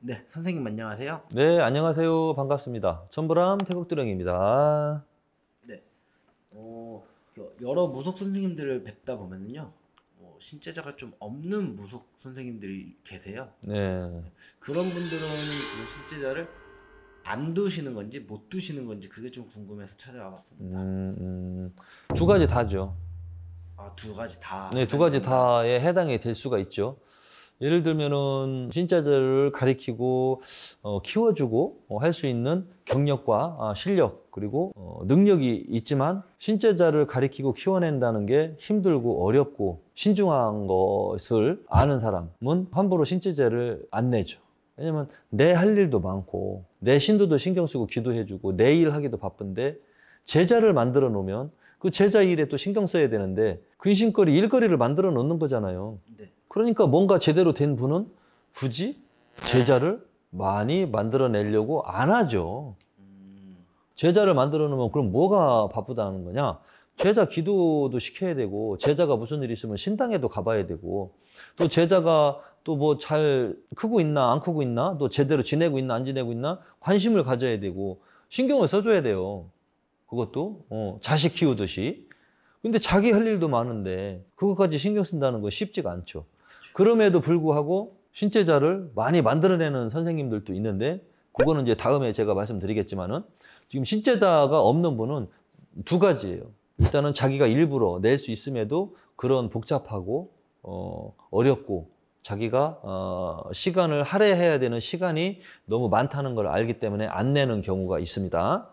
네, 선생님 안녕하세요. 네, 안녕하세요. 반갑습니다. 천부람 태국도령입니다. 네, 여러 무속 선생님들을 뵙다 보면은요, 신체자가 좀 없는 무속 선생님들이 계세요. 네, 그런 분들은 그 신체자를 안 두시는 건지 못 두시는 건지 그게 좀 궁금해서 찾아와 봤습니다. 두 가지 다죠. 아, 두 가지 다 네, 두 해당이 가지 된다. 다에 해당이 될 수가 있죠. 예를 들면은 신자들을 가리키고 키워주고 할 수 있는 경력과 실력 그리고 능력이 있지만 신자자를 가리키고 키워낸다는 게 힘들고 어렵고 신중한 것을 아는 사람은 함부로 신자자를 안 내죠. 왜냐면 내 할 일도 많고 내 신도도 신경 쓰고 기도해주고 내 일 하기도 바쁜데 제자를 만들어 놓으면 그 제자 일에 또 신경 써야 되는데 근심거리 일거리를 만들어 놓는 거잖아요. 네. 그러니까 뭔가 제대로 된 분은 굳이 제자를 많이 만들어내려고 안 하죠. 제자를 만들어 놓으면 그럼 뭐가 바쁘다는 거냐? 제자 기도도 시켜야 되고 제자가 무슨 일이 있으면 신당에도 가봐야 되고 또 제자가 또 뭐 잘 크고 있나 안 크고 있나 또 제대로 지내고 있나 안 지내고 있나 관심을 가져야 되고 신경을 써줘야 돼요. 그것도 자식 키우듯이. 근데 자기 할 일도 많은데 그것까지 신경 쓴다는 건 쉽지가 않죠. 그럼에도 불구하고 신체자를 많이 만들어내는 선생님들도 있는데 그거는 이제 다음에 제가 말씀드리겠지만은 지금 신체자가 없는 분은 두 가지예요. 일단은 자기가 일부러 낼 수 있음에도 그런 복잡하고 어렵고 자기가 시간을 할애해야 되는 시간이 너무 많다는 걸 알기 때문에 안 내는 경우가 있습니다.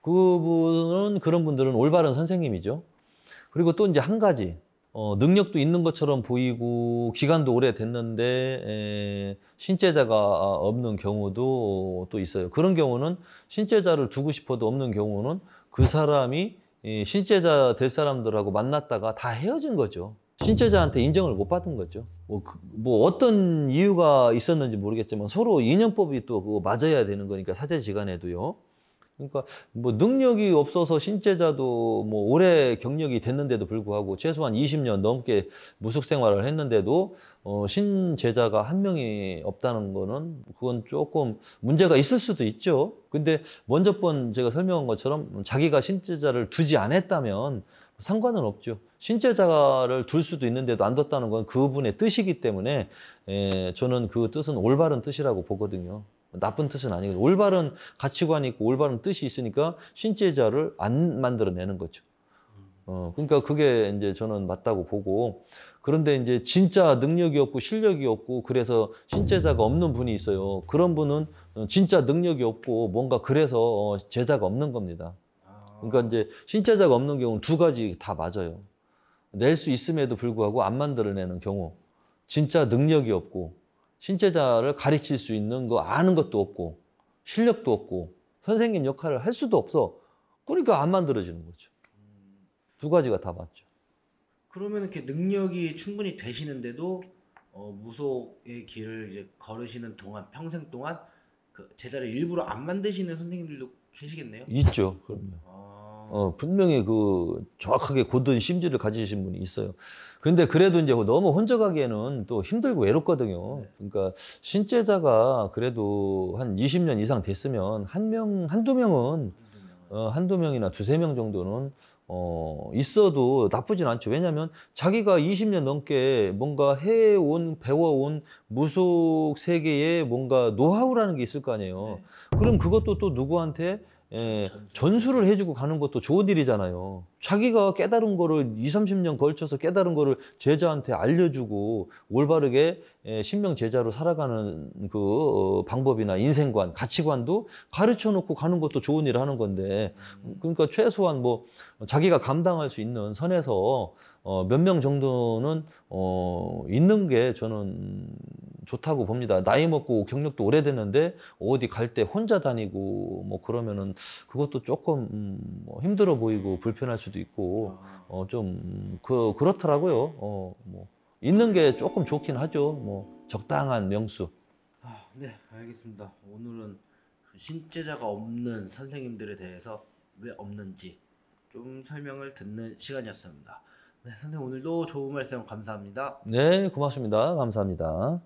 그분은 그런 분들은 올바른 선생님이죠. 그리고 또 이제 한 가지 능력도 있는 것처럼 보이고 기간도 오래됐는데 신체자가 없는 경우도 또 있어요. 그런 경우는 신체자를 두고 싶어도 없는 경우는 그 사람이 신체자 될 사람들하고 만났다가 다 헤어진 거죠. 신체자한테 인정을 못 받은 거죠. 뭐 어떤 이유가 있었는지 모르겠지만 서로 인연법이 또 그거 맞아야 되는 거니까 사제지간에도요. 그러니까 뭐 능력이 없어서 신체자도 뭐 오래 경력이 됐는데도 불구하고 최소한 20년 넘게 무속 생활을 했는데도 신제자가 한 명이 없다는 거는 그건 조금 문제가 있을 수도 있죠. 근데 먼저 번 제가 설명한 것처럼 자기가 신제자를 두지 않았다면 상관은 없죠. 신제자를 둘 수도 있는데도 안 뒀다는 건 그분의 뜻이기 때문에 저는 그 뜻은 올바른 뜻이라고 보거든요. 나쁜 뜻은 아니거든요. 올바른 가치관이 있고 올바른 뜻이 있으니까 신제자를 안 만들어내는 거죠. 그러니까 그게 이제 저는 맞다고 보고 그런데 이제 진짜 능력이 없고 실력이 없고 그래서 신제자가 없는 분이 있어요. 그런 분은 진짜 능력이 없고 뭔가 그래서 제자가 없는 겁니다. 그러니까 이제 신제자가 없는 경우는 두 가지 다 맞아요. 낼 수 있음에도 불구하고 안 만들어내는 경우, 진짜 능력이 없고 신체자를 가르칠 수 있는 거 아는 것도 없고 실력도 없고 선생님 역할을 할 수도 없어. 그러니까 안 만들어지는 거죠. 두 가지가 다 맞죠. 그러면 이렇게 능력이 충분히 되시는데도 무속의 길을 이제 걸으시는 동안 평생 동안 그 제자를 일부러 안 만드시는 선생님들도 계시겠네요. 있죠. 그럼요. 분명히 그 정확하게 고든 심지를 가지신 분이 있어요. 근데 그래도 이제 너무 혼자 가기에는 또 힘들고 외롭거든요. 네. 그러니까 신제자가 그래도 한 20년 이상 됐으면 한두 명은 한두 명이나 두세 명 정도는 있어도 나쁘진 않죠. 왜냐하면 자기가 20년 넘게 뭔가 해온, 배워온 무속 세계에 뭔가 노하우라는 게 있을 거 아니에요. 네. 그럼 그것도 또 누구한테 전수를 해주고 가는 것도 좋은 일이잖아요. 자기가 깨달은 거를 20, 30년 걸쳐서 깨달은 거를 제자한테 알려주고 올바르게 신명 제자로 살아가는 그 방법이나 인생관, 가치관도 가르쳐 놓고 가는 것도 좋은 일을 하는 건데 그러니까 최소한 뭐 자기가 감당할 수 있는 선에서 몇 명 정도는 있는 게 저는 좋다고 봅니다. 나이 먹고 경력도 오래됐는데 어디 갈 때 혼자 다니고 뭐 그러면은 그것도 조금 뭐 힘들어 보이고 불편할 수도 있고 좀 그렇더라고요. 뭐 있는 게 조금 좋긴 하죠. 뭐 적당한 명수. 네, 알겠습니다. 오늘은 그 신제자가 없는 선생님들에 대해서 왜 없는지 좀 설명을 듣는 시간이었습니다. 네, 선생님 오늘도 좋은 말씀 감사합니다. 네, 고맙습니다. 감사합니다.